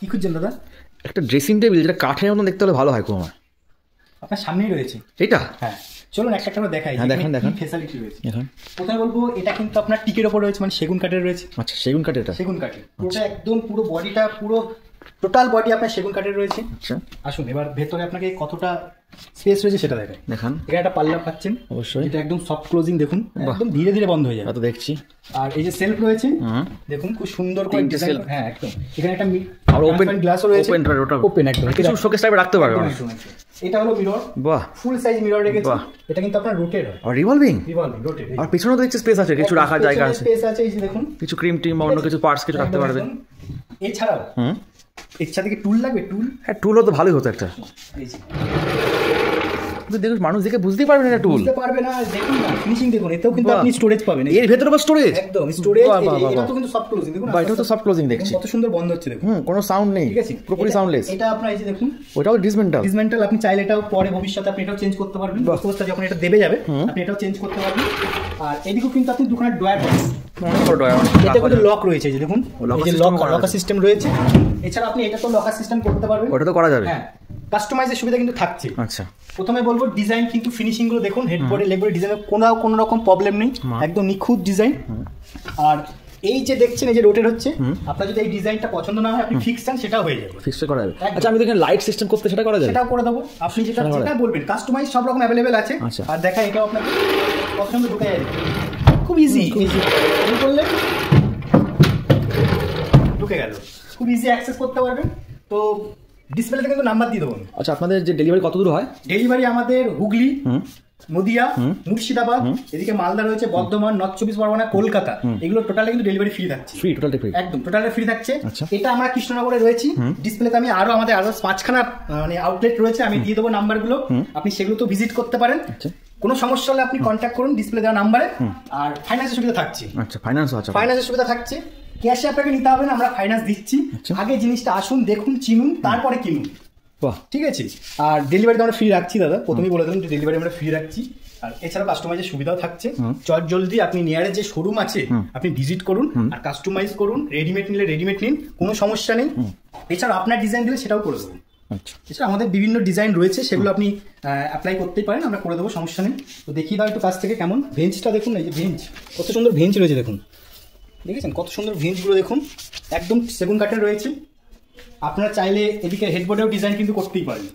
কি খুঁজছেন দাদা? একটা ড্রেসিং টেবিল যেটা কাঠের মতন দেখতে হলে ভালো হয় খুব আমার। আপনার সামনেই রয়েছে এটা? হ্যাঁ, চলুন একটা করে দেখাই। হ্যাঁ, দেখেন দেখেন ফ্যাসিলিটি রয়েছে। দেখেন, কোথায় বলবো, এটা কিন্তু আপনার টিকের ওপর রয়েছে, মানে সেগুন কাঠের রয়েছে। আচ্ছা, সেগুন কাঠের? এটা সেগুন কাঠের পুরোটা, একদম পুরো বডিটা, পুরো টোটাল বডি আপনার সেগুন কাঠের রয়েছে। আচ্ছা, আসুন এবার ভেতরে আপনাকে কতটা স্পেস রয়েছে সেটা দেখেন। দেখান, এখানে একটা পাল্লা পাচ্ছেন অবশ্যই, এটা একদম সফট ক্লোজিং, দেখুন একদম ধীরে ধীরে বন্ধ হয়ে যাবে। তো দেখছি। আর এই যে সেলফ রয়েছে, দেখুন খুব সুন্দর করে ডিজাইন। হ্যাঁ একদম, এখানে একটা আর ওপেন গ্লাসও রয়েছে, ওপেন একদম, কিছু শোকেস টাইপে রাখতে পারবে। এটা হলো মিরর, বাহ, ফুল সাইজ মিরর রেখেছি। এটা কিন্তু আপনার রোটেট হয়, আর রিভলভিং রোটেট। আর পিছনে তো দেখছি স্পেস আছে, কিছু রাখার জায়গা আছে, স্পেস আছে। এই যে দেখুন, কিছু ক্রিম টিম বা অন্য কিছু পার্টস কিছু রাখতে পারবেন। এছাড়াও এর সাথে কি টুল লাগবে? টুল, হ্যাঁ, টুলও তো ভালোই হতো একটা। এই যে দেখুন, মানুষ দেখে বুঝতেই পারবে না এটা টুল, বুঝতে পারবে না। দেখুন না, ফিনিশিং দেখুন, এতেও কিন্তু আপনি স্টোরেজ পাবেন। এর ভেতরে আবার স্টোরেজ, একদম স্টোরেজ। এটা তো কিন্তু সফট ক্লোজিং, দেখুন এটা তো সফট ক্লোজিং দেখছি, কত সুন্দর বন্ধ হচ্ছে দেখুন, কোনো সাউন্ড নেই, ঠিক আছে, পুরোপুরি সাউন্ডলেস। এটা আপনার এই যে দেখুন, ওটাও ডিসমেন্টাল। আপনি চাইলে এটাও পরে ভবিষ্যতে আপনি এটাও চেঞ্জ করতে পারবেন। অবস্থা যখন এটা দেবে যাবে আপনি এটাও চেঞ্জ করতে পারবেন। আর এদিকেও কিন্তু আপনি দুখানা ড্রয়ার পাবেন, এটা কিন্তু লক রয়েছে। এই যে দেখুন, এই যে লকার সিস্টেম রয়েছে। এছাড়া আপনি এটা তো লকার সিস্টেম করতে পারবেন, ওটা তো করা যাবে। হ্যাঁ, কাস্টমাইজের সুবিধা কিন্তু থাকছে। আচ্ছা, প্রথমে বলবো ডিজাইন কিন্তু ফিনিশিং গুলো দেখুন, হেডবোর্ডে লেগবোর্ডে ডিজাইনের কোনো রকম প্রবলেম নেই, একদম নিখুঁত ডিজাইন। আর এই যে দেখছেন, এই যে রোটেট হচ্ছে, আপনার যদি এই ডিজাইনটা পছন্দ না হয় আপনি ফিক্স চান, সেটাও হয়ে যাবে, ফিক্স করা যাবে। আচ্ছা, আমি দেখেন লাইট সিস্টেম করতে, সেটা করা যাবে? সেটাও করে দেবো, আপনি যেটা বলবেন। কাস্টমাইজ সব রকম অ্যাভেলেবেল আছে। আর দেখা, এটাও আপনাকে পছন্দ ঢুকে যাবে, খুব ইজি করলে ঢুকে গেল, খুব ইজি অ্যাক্সেস করতে পারবেন। তো ডিসপ্লেতে কিন্তু নাম্বার দিয়ে দেবো। আচ্ছা, আপনাদের যে ডেলিভারি কত দূর হয়? ডেলিভারি আমাদের হুগলি, নদিয়া, মুর্শিদাবাদ, এদিকে মালদা রয়েছে, বর্ধমান, নর্থ 24 পরগনা, কলকাতা, এগুলো টোটালি কিন্তু ডেলিভারি ফ্রি থাকছে। ফ্রি, টোটালি ফ্রি, একদম টোটালি ফ্রি থাকছে। এটা আমরা কৃষ্ণনগরে রয়েছি। ডিসপ্লেতে আমি আমাদের আরো 5খানা মানে আউটলেট রয়েছে, আমি দিয়ে দেবো নাম্বারগুলো, আপনি সেগুলো তো ভিজিট করতে পারেন। কোনো সমস্যা হলে আপনি কন্ট্যাক্ট করুন ডিসপ্লে দেওয়া নাম্বারে। আর ফাইন্যান্সের সুবিধা থাকছে। আচ্ছা, ফাইন্যান্সের সুবিধা থাকছে। ক্যাশে আপনাকে নিতে হবে না, আমরা ফাইন্যান্স দিচ্ছি। আগে জিনিসটা আসুন, দেখুন, চিনুন, তারপরে কিনুন, ঠিক আছে? আর ডেলিভারি তো আমরা ফ্রি রাখছি দাদা, প্রথমেই বলে দিলাম যে ডেলিভারি আমরা ফ্রি রাখছি। আর এছাড়া কাস্টমাইজের সুবিধাও থাকছে। চট জলদি আপনি নিয়ারে যে শোরুম আছে আপনি ভিজিট করুন, আর কাস্টমাইজ করুন। রেডিমেড নিলে রেডিমেড নিন, কোনো সমস্যা নেই। এছাড়া আপনার ডিজাইন দিলে সেটাও করে দেবো। এছাড়া আমাদের বিভিন্ন ডিজাইন রয়েছে, সেগুলো আপনি অ্যাপ্লাই করতেই পারেন, আমরা করে দেবো, সমস্যা নেই। তো দেখিয়ে দাও একটু কাছ থেকে কেমন। ভেঞ্চটা দেখুন, এই যে ভেঞ্চ, কত সুন্দর ভেঞ্চ রয়েছে দেখুন, দেখেছেন কত সুন্দর ভেঞ্চগুলো দেখুন, একদম সেগুন কাঠের রয়েছে। আপনারা চাইলে এদিকে হেডবোর্ডেও ডিজাইন কিন্তু করতেই পারেন।